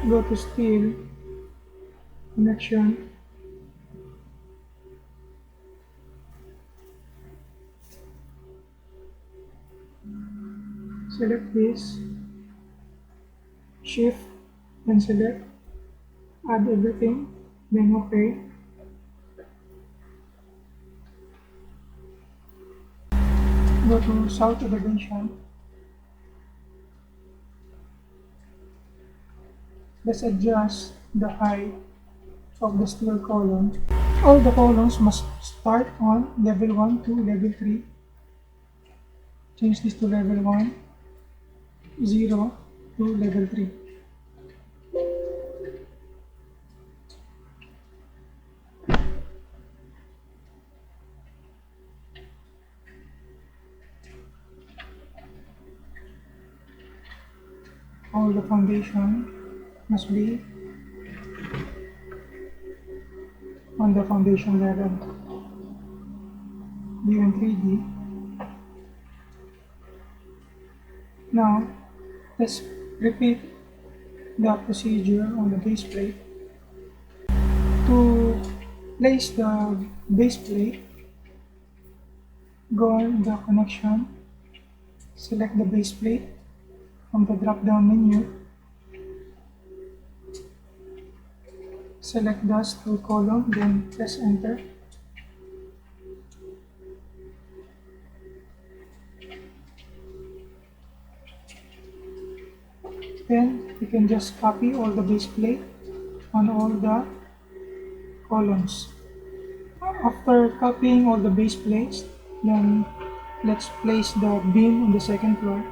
Go to steel, connection, select this, shift, then select, add everything, then OK. Go to south elevation. Let's adjust the height of the steel column. All the columns must start on level 1 to level 3. Change this to level 1, 0 to level 3. All the foundation must be on the foundation level. View in 3D. Now, let's repeat the procedure on the base plate. To place the base plate, go on the connection, select the base plate from the drop-down menu, select the steel column, then press enter. Then you can just copy all the base plate on all the columns. After copying all the base plates, then let's place the beam on the second floor.